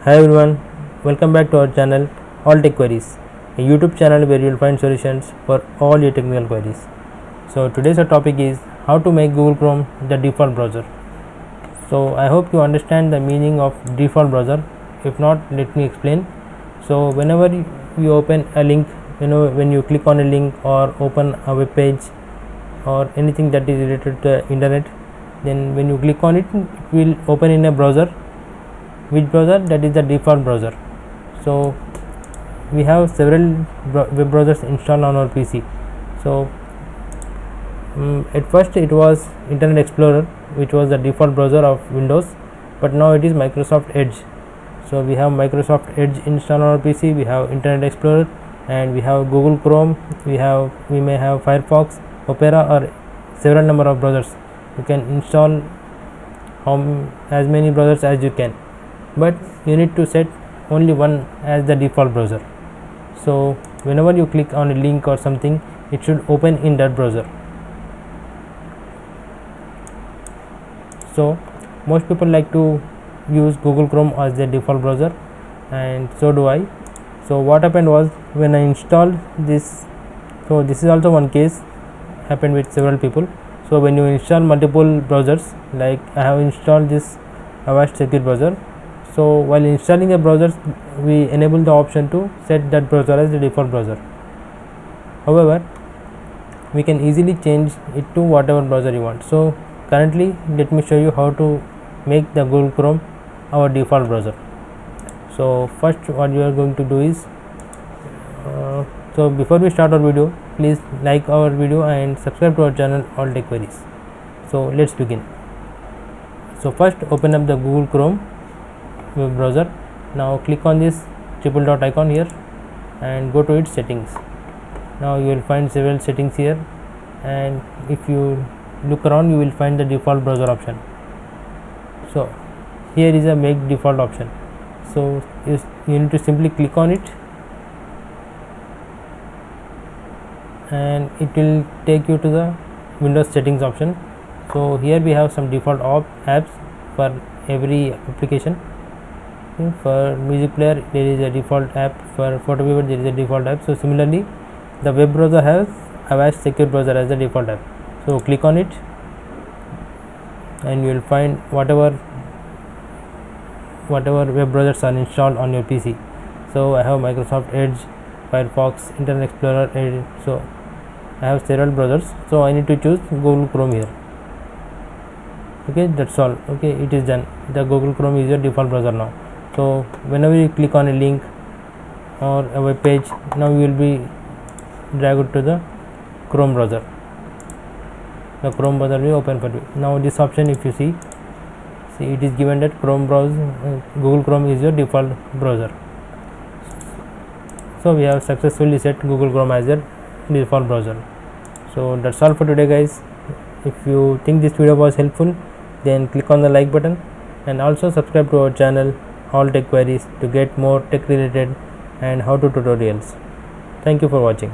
Hi everyone, welcome back to our channel All Tech Queries, a YouTube channel where you will find solutions for all your technical queries. So today's our topic is how to make Google Chrome the default browser. So I hope you understand the meaning of default browser. If not, let me explain. So whenever you open a link, when you click on a link or open a web page or anything that is related to the internet, then when you click on it, it will open in a browser. Which browser? That is the default browser. So we have several web browsers installed on our PC. So at first it was Internet Explorer, which was the default browser of Windows, but now it is Microsoft Edge. So we have Microsoft Edge installed on our PC, we have Internet Explorer, and we have Google Chrome, we may have Firefox, Opera, or several number of browsers. You can install as many browsers as you can, but you need to set only one as the default browser. So whenever you click on a link or something, it should open in that browser. So most people like to use Google Chrome as their default browser, and so do I. So what happened was, when I installed this, so this is also one case happened with several people. So when you install multiple browsers, like I have installed this Avast Secure browser. So while installing a browser, we enable the option to set that browser as the default browser. However, we can easily change it to whatever browser you want. So currently, let me show you how to make the Google Chrome our default browser. So first, what you are going to do is, so before we start our video, please like our video and subscribe to our channel All Tech Queries. So let's begin. So first, open up the Google Chrome web browser. Now click on this triple dot icon here and go to its settings. Now you will find several settings here, and if you look around, you will find the default browser option. So here is a make default option. So you need to simply click on it, and it will take you to the Windows settings option. So here we have some default apps for every application. For music player, there is a default app. For photo viewer, there is a default app. So similarly, the web browser has Avast Secure browser as the default app. So click on it, and you will find whatever web browsers are installed on your PC. So I have Microsoft Edge, Firefox, Internet Explorer, Edge. So I have several browsers. So I need to choose Google Chrome here. Okay, that's all. Okay, it is done. The Google Chrome is your default browser now. So whenever you click on a link or a web page, now you will be dragged to the Chrome browser. The Chrome browser will open for you. Now this option, if you see it is given that Google Chrome is your default browser. So we have successfully set Google Chrome as your default browser. So that's all for today, guys. If you think this video was helpful, then click on the like button, and also subscribe to our channel All Tech Queries to get more tech related and how to tutorials. Thank you for watching.